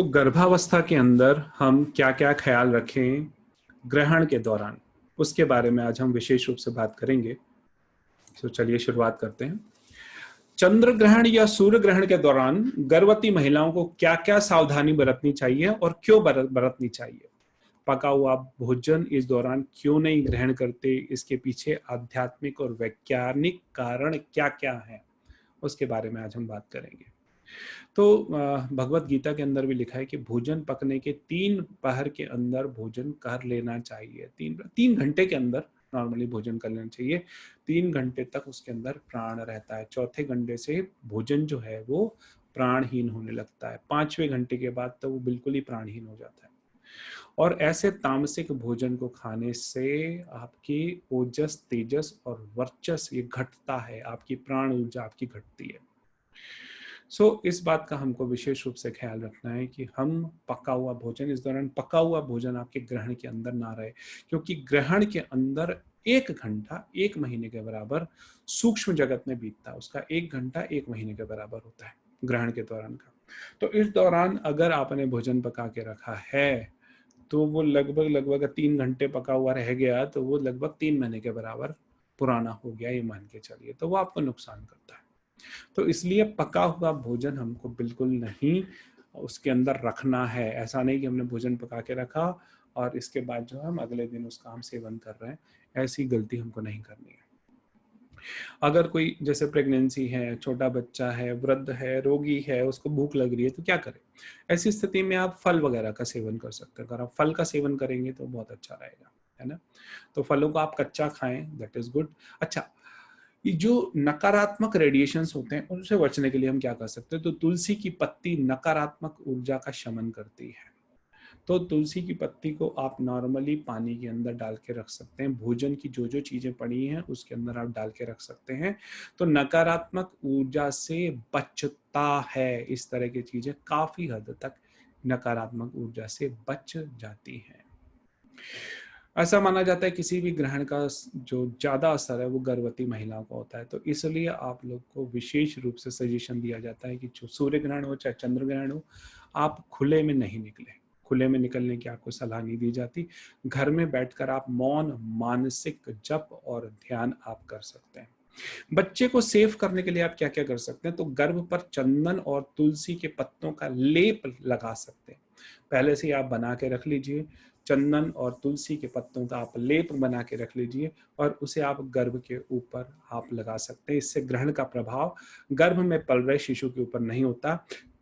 गर्भावस्था के अंदर हम क्या क्या ख्याल रखें ग्रहण के दौरान, उसके बारे में आज हम विशेष रूप से बात करेंगे। तो चलिए शुरुआत करते हैं। चंद्र ग्रहण या सूर्य ग्रहण के दौरान गर्भवती महिलाओं को क्या क्या सावधानी बरतनी चाहिए और क्यों बरतनी चाहिए? पका हुआ भोजन इस दौरान क्यों नहीं ग्रहण करते, इसके पीछे आध्यात्मिक और वैज्ञानिक कारण क्या क्या है, उसके बारे में आज हम बात करेंगे। तो भगवत गीता के अंदर भी लिखा है कि भोजन पकने के 3 पहर के अंदर भोजन कर लेना चाहिए। 3 घंटे के अंदर नॉर्मली भोजन कर लेना चाहिए। 3 घंटे तक उसके अंदर प्राण रहता है। चौथे घंटे से भोजन जो है वो प्राणहीन होने लगता है। 5वें घंटे के बाद तो वो बिल्कुल ही प्राणहीन हो जाता है। और ऐसे तामसिक भोजन को खाने से आपकी ओजस, तेजस और वर्चस ये घटता है, आपकी प्राण ऊर्जा आपकी घटती है। इस बात का हमको विशेष रूप से ख्याल रखना है कि हम पका हुआ भोजन, इस दौरान पका हुआ भोजन आपके ग्रहण के अंदर ना रहे, क्योंकि ग्रहण के अंदर 1 घंटा 1 महीने के बराबर सूक्ष्म जगत में बीतता है। उसका 1 घंटा 1 महीने के बराबर होता है ग्रहण के दौरान का। तो इस दौरान अगर आपने भोजन पका के रखा है तो वो लगभग 3 घंटे पका हुआ रह गया, तो वो लगभग 3 महीने के बराबर पुराना हो गया, ये मान के चलिए। तो वो आपको नुकसान करता है। तो इसलिए पका हुआ भोजन हमको बिल्कुल नहीं उसके अंदर रखना है। ऐसा नहीं कि हमने भोजन पका के रखा और इसके बाद जो हम अगले दिन उसका हम सेवन कर रहे हैं, ऐसी गलती हमको नहीं करनी है। अगर कोई जैसे प्रेगनेंसी है, छोटा बच्चा है, वृद्ध है, रोगी है, उसको भूख लग रही है, तो क्या करें? ऐसी स्थिति में आप फल वगैरह का सेवन कर सकते हैं। अगर आप फल का सेवन करेंगे तो बहुत अच्छा रहेगा, है ना? तो फलों को आप कच्चा खाएं, दैट इज गुड। अच्छा, ये जो नकारात्मक रेडिएशंस होते हैं उनसे बचने के लिए हम क्या कर सकते हैं? तो तुलसी की पत्ती नकारात्मक ऊर्जा का शमन करती है। तो तुलसी की पत्ती को आप नॉर्मली पानी के अंदर डाल के रख सकते हैं। भोजन की जो जो चीजें पड़ी हैं उसके अंदर आप डाल के रख सकते हैं, तो नकारात्मक ऊर्जा से बचता है। इस तरह की चीजें काफी हद तक नकारात्मक ऊर्जा से बच जाती हैं। ऐसा माना जाता है किसी भी ग्रहण का जो ज्यादा असर है वो गर्भवती महिलाओं को होता है। तो इसलिए आप लोग को विशेष रूप से सजेशन दिया जाता है कि जो सूर्य ग्रहण हो चाहे चंद्र ग्रहण हो, आप खुले में नहीं निकले। खुले में निकलने की आपको सलाह नहीं दी जाती। घर में बैठकर आप मौन मानसिक जप और ध्यान आप कर सकते हैं। बच्चे को सेफ करने के लिए आप क्या क्या कर सकते हैं? तो गर्भ पर चंदन और तुलसी के पत्तों का लेप लगा सकते हैं। पहले से आप बना के रख लीजिए, चंदन और तुलसी के पत्तों का आप लेप बना के रख लीजिए और उसे आप गर्भ के ऊपर आप लगा सकते हैं। इससे ग्रहण का प्रभाव गर्भ में पल रहे शिशु के ऊपर नहीं होता।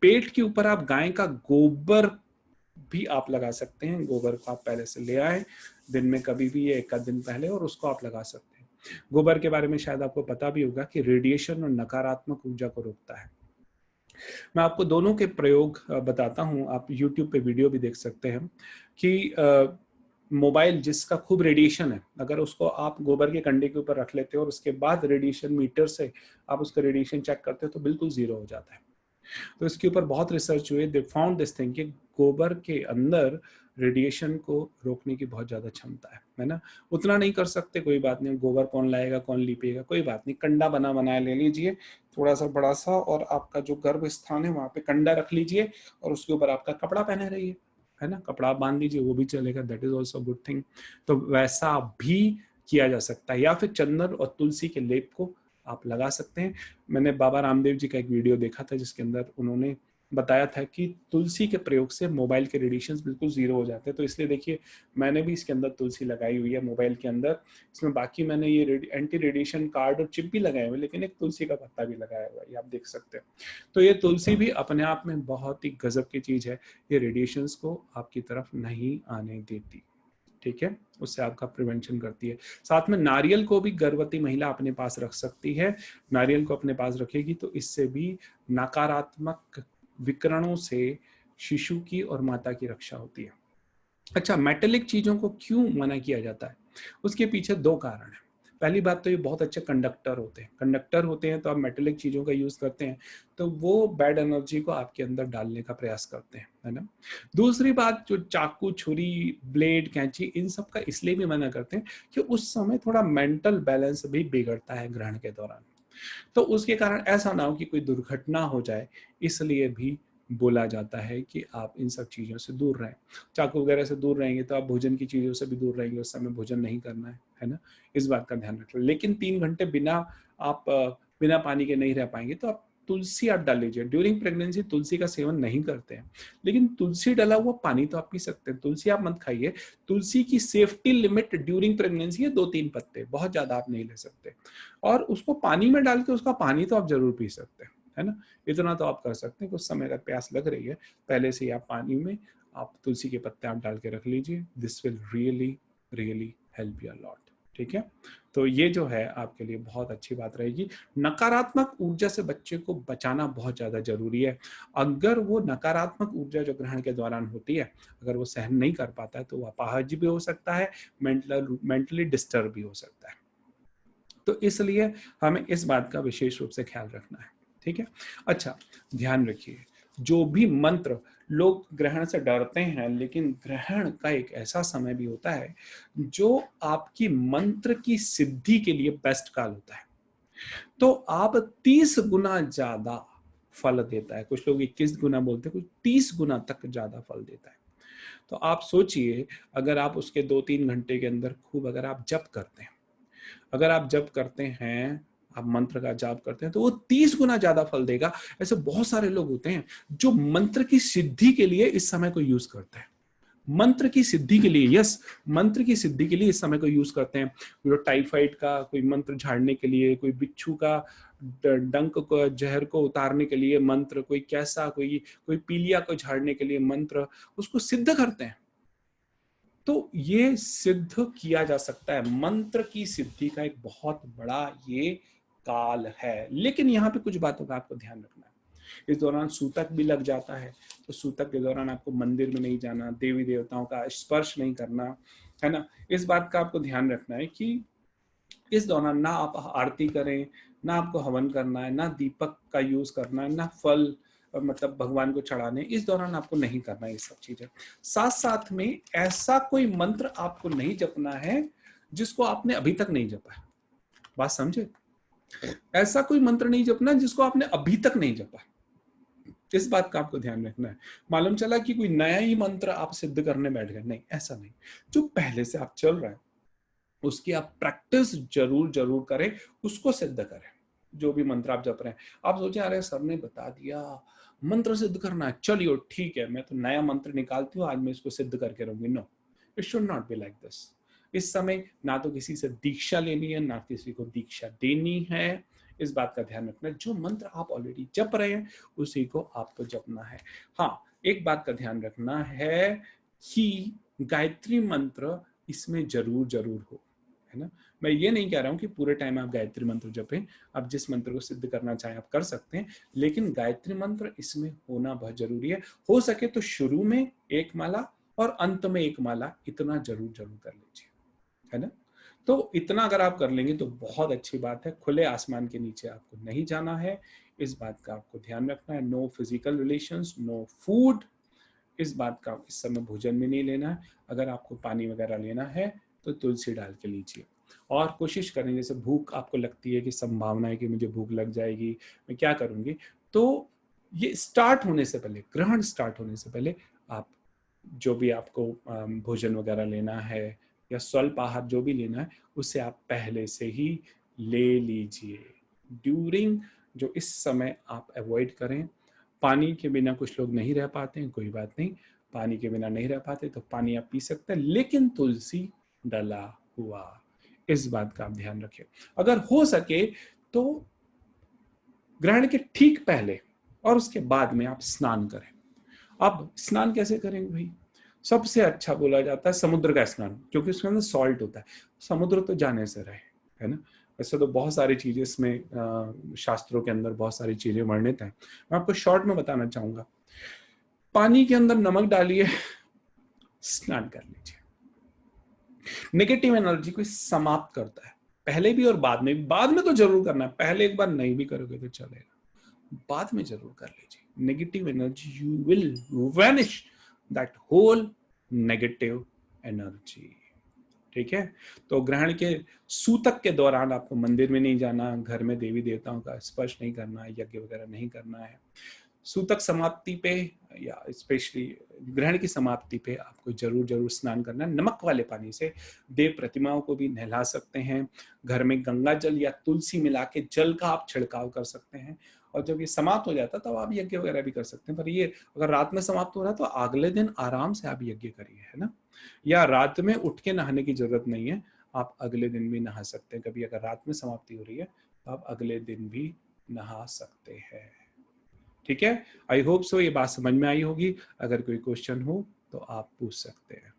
पेट के ऊपर आप गाय का गोबर भी आप लगा सकते हैं। गोबर को आप पहले से ले आए दिन में कभी भी, एक दिन पहले, और उसको आप लगा सकते हैं। गोबर के बारे में शायद आपको पता भी होगा कि रेडिएशन और नकारात्मक ऊर्जा को रोकता है। मैं आपको दोनों के प्रयोग बताता हूं। आप YouTube पे वीडियो भी देख सकते हैं कि मोबाइल जिसका खूब रेडिएशन है, अगर उसको आप गोबर के कंडे के ऊपर रख लेते हो और उसके बाद रेडिएशन मीटर से आप उसका रेडिएशन चेक करते हो तो बिल्कुल 0 हो जाता है। तो इसके ऊपर बहुत रिसर्च हुई, दे फाउंड दिस थिंग कि गोबर के अंदर रेडिएशन को रोकने की बहुत ज्यादा क्षमता है ना? उतना नहीं कर सकते, कोई बात नहीं। गोबर कौन लाएगा, कौन लीपेगा, कोई बात नहीं। कंडा बनाया ले लीजिए, थोड़ा सा बड़ा सा, और आपका जो गर्भ स्थान है वहां पे कंडा रख लीजिए और उसके ऊपर आपका कपड़ा पहने रहिए, है ना? कपड़ा बांध लीजिए, वो भी चलेगा, that is also good thing. तो वैसा भी किया जा सकता है। या फिर चंदन और तुलसी के लेप को आप लगा सकते हैं। मैंने बाबा रामदेव जी का एक वीडियो देखा था जिसके अंदर उन्होंने बताया था कि तुलसी के प्रयोग से मोबाइल के रेडिएशंस बिल्कुल 0 हो जाते हैं। तो इसलिए देखिए, मैंने भी इसके अंदर तुलसी लगाई हुई है मोबाइल के अंदर। इसमें बाकी मैंने ये एंटी रेडिएशन कार्ड और चिप भी लगाए हुए, लेकिन एक तुलसी का पत्ता भी लगाया हुआ है, ये आप देख सकते हैं। तो ये तुलसी भी अपने आप में बहुत ही गजब की चीज है। ये रेडिएशंस को आपकी तरफ नहीं आने देती, ठीक है? उससे आपका प्रिवेंशन करती है। साथ में नारियल को भी गर्भवती महिला अपने पास रख सकती है। नारियल को अपने पास रखेगी तो इससे भी नकारात्मक विकिरणों से शिशु की और माता की रक्षा होती है। अच्छा, मेटेलिक चीजों को क्यों मना किया जाता है? उसके पीछे 2 कारण है। पहली बात तो ये बहुत अच्छे कंडक्टर होते हैं। कंडक्टर होते हैं तो आप मेटेलिक चीजों का यूज करते हैं तो वो बैड एनर्जी को आपके अंदर डालने का प्रयास करते हैं, है ना? दूसरी बात, जो चाकू, छुरी, ब्लेड, कैंची, इन सब का इसलिए भी मना करते हैं कि उस समय थोड़ा मेंटल बैलेंस भी बिगड़ता है ग्रहण के दौरान। तो उसके कारण ऐसा ना हो कि कोई दुर्घटना हो जाए, इसलिए भी बोला जाता है कि आप इन सब चीज़ों से दूर रहें। चाकू वगैरह से दूर रहेंगे तो आप भोजन की चीज़ों से भी दूर रहेंगे, उस समय भोजन नहीं करना है ना? इस बात का ध्यान रखें। लेकिन 3 घंटे बिना आप बिना पानी के नहीं रह पाएँगे तो आप तुलसी आप डाल लीजिए। ड्यूरिंग प्रेगनेंसी तुलसी का सेवन नहीं करते हैं, लेकिन तुलसी डला हुआ पानी तो आप पी सकते हैं। तुलसी आप मत खाइए। तुलसी की सेफ्टी लिमिट ड्यूरिंग प्रेगनेंसी है 2-3 पत्ते, बहुत ज़्यादा आप नहीं ले सकते। और उसको पानी में डाल के उसका पानी तो आप ज़रूर पी सकते हैं, है ना? इतना तो आप कर सकते हैं। कुछ समय अगर प्यास लग रही है, पहले से ही आप पानी में आप तुलसी के पत्ते आप डाल के रख लीजिए। This will really really help you a lot. ठीक है, तो ये जो है आपके लिए बहुत अच्छी बात रहेगी। नकारात्मक ऊर्जा से बच्चे को बचाना बहुत ज़्यादा जरूरी है। अगर वो नकारात्मक ऊर्जा जो ग्रहण के दौरान होती है, अगर वो सहन नहीं कर पाता है तो वो अपाहज भी हो सकता है, मेंटली डिस्टर्ब भी हो सकता है। तो इसलिए हमें इस बात का विशेष रूप से ख्याल रखना है। ठीक है, अच्छा ध्यान रखिए, जो भी मंत्र, लोग ग्रहण से डरते हैं, लेकिन ग्रहण का एक ऐसा समय भी होता है जो आपकी मंत्र की सिद्धि के लिए बेस्ट काल होता है। तो आप 30 गुना ज्यादा फल देता है। कुछ लोग 21 गुना बोलते हैं, कुछ 30 गुना तक ज्यादा फल देता है। तो आप सोचिए, अगर आप उसके 2-3 घंटे के अंदर खूब अगर आप जप करते हैं, अगर आप जप करते हैं, आप मंत्र का जाप करते हैं, तो वो 30 गुना ज्यादा फल देगा। ऐसे बहुत सारे लोग होते हैं जो मंत्र की सिद्धि के लिए इस समय को यूज करते हैं। मंत्र की सिद्धि के लिए, यस, मंत्र की सिद्धि के लिए इस समय को यूज करते हैं। जो टाइफाइड का कोई मंत्र झाड़ने के लिए, कोई बिच्छू का डंक को, जहर को उतारने के लिए मंत्र, कोई कैसा, कोई पीलिया को झाड़ने के लिए मंत्र, उसको सिद्ध करते हैं। तो ये सिद्ध किया जा सकता है। मंत्र की सिद्धि का एक बहुत बड़ा ये काल है। लेकिन यहाँ पे कुछ बातों का आपको ध्यान रखना है। इस दौरान सूतक भी लग जाता है, तो सूतक के दौरान आपको मंदिर में नहीं जाना, देवी देवताओं का स्पर्श नहीं करना, है ना? इस बात का आपको ध्यान रखना है कि इस दौरान ना आप आरती करें, ना आपको हवन करना है, ना दीपक का यूज करना है, ना फल मतलब भगवान को चढ़ाने, इस दौरान आपको नहीं करना है ये सब चीजें। साथ साथ में ऐसा कोई मंत्र आपको नहीं जपना है जिसको आपने अभी तक नहीं जपा है। बात समझे? ऐसा कोई मंत्र नहीं जपना जिसको आपने अभी तक नहीं जपा। इस बात का आपको ध्यान रखना है। मालूम चला कि कोई नया ही मंत्र आप सिद्ध करने बैठ गए, नहीं, ऐसा नहीं। जो पहले से आप चल रहे हैं उसकी आप प्रैक्टिस जरूर जरूर करें, उसको सिद्ध करें। जो भी मंत्र आप जप रहे हैं, आप सोचे अरे सर ने बता दिया मंत्र सिद्ध करना है, चलिए ठीक है, मैं तो नया मंत्र निकालती हूँ, आज मैं इसको सिद्ध करके रहूंगी। No, it should not be like this. इस समय ना तो किसी से दीक्षा लेनी है, ना किसी को दीक्षा देनी है। इस बात का ध्यान रखना है, जो मंत्र आप ऑलरेडी जप रहे हैं उसी को आपको जपना है। हाँ, एक बात का ध्यान रखना है कि गायत्री मंत्र इसमें जरूर जरूर हो, है ना? मैं ये नहीं कह रहा हूं कि पूरे टाइम आप गायत्री मंत्र जपें, आप जिस मंत्र को सिद्ध करना चाहें आप कर सकते हैं, लेकिन गायत्री मंत्र इसमें होना बहुत जरूरी है। हो सके तो शुरू में एक माला और अंत में एक माला, इतना जरूर जरूर कर लीजिए, है ना? तो इतना अगर आप कर लेंगे तो बहुत अच्छी बात है। खुले आसमान के नीचे आपको नहीं जाना है, इस बात का आपको ध्यान रखना है। No physical relations, no food, इस बात का इस समय भोजन में नहीं लेना है। अगर आपको पानी वगैरह लेना है तो तुलसी डाल के लीजिए। और कोशिश करें, जैसे भूख आपको लगती है कि संभावना है कि मुझे भूख लग जाएगी, मैं क्या करूंगी, तो ये स्टार्ट होने से पहले, ग्रहण स्टार्ट होने से पहले आप जो भी आपको भोजन वगैरह लेना है या स्वल्प आहार जो भी लेना है, उसे आप पहले से ही ले लीजिए। ड्यूरिंग जो इस समय आप अवॉइड करें। पानी के बिना कुछ लोग नहीं रह पाते हैं, कोई बात नहीं, पानी के बिना नहीं रह पाते तो पानी आप पी सकते हैं, लेकिन तुलसी डला हुआ, इस बात का आप ध्यान रखें। अगर हो सके तो ग्रहण के ठीक पहले और उसके बाद में आप स्नान करें। अब स्नान कैसे करेंगे भाई? सबसे अच्छा बोला जाता है समुद्र का स्नान, क्योंकि उसके अंदर सॉल्ट होता है। समुद्र तो जाने से रहे, है ना? वैसे तो बहुत सारी चीजें इसमें शास्त्रों के अंदर बहुत सारी चीजें वर्णित हैं, मैं आपको शॉर्ट में बताना चाहूंगा। पानी के अंदर नमक डालिए, स्नान कर लीजिए। नेगेटिव एनर्जी को समाप्त करता है, पहले भी और बाद में भी। बाद में तो जरूर करना है, पहले एक बार नहीं भी करोगे तो चलेगा, बाद में जरूर कर लीजिए। Negative energy, you will vanish that whole negative energy. ठीक है, तो ग्रहण के सूतक के दौरान आपको मंदिर में नहीं जाना, घर में देवी देवताओं का स्पर्श नहीं करना, यज्ञ वगैरह नहीं करना है। सूतक समाप्ति पे या स्पेशली ग्रहण की समाप्ति पे आपको जरूर स्नान करना है। नमक वाले पानी से देव प्रतिमाओं को भी नहला सकते हैं। घर में गंगा जल या तुलसी मिला के जल का आप छिड़काव कर सकते हैं। और जब ये समाप्त हो जाता है तब आप यज्ञ वगैरह भी कर सकते हैं। पर ये अगर रात में समाप्त हो रहा है तो अगले दिन आराम से आप यज्ञ करिए, है ना। या रात में उठ के नहाने की जरूरत नहीं है, आप अगले दिन भी नहा सकते हैं। कभी अगर रात में समाप्ति हो रही है तो आप अगले दिन भी नहा सकते हैं। ठीक है, आई होप सो ये बात समझ में आई होगी। अगर कोई क्वेश्चन हो तो आप पूछ सकते हैं।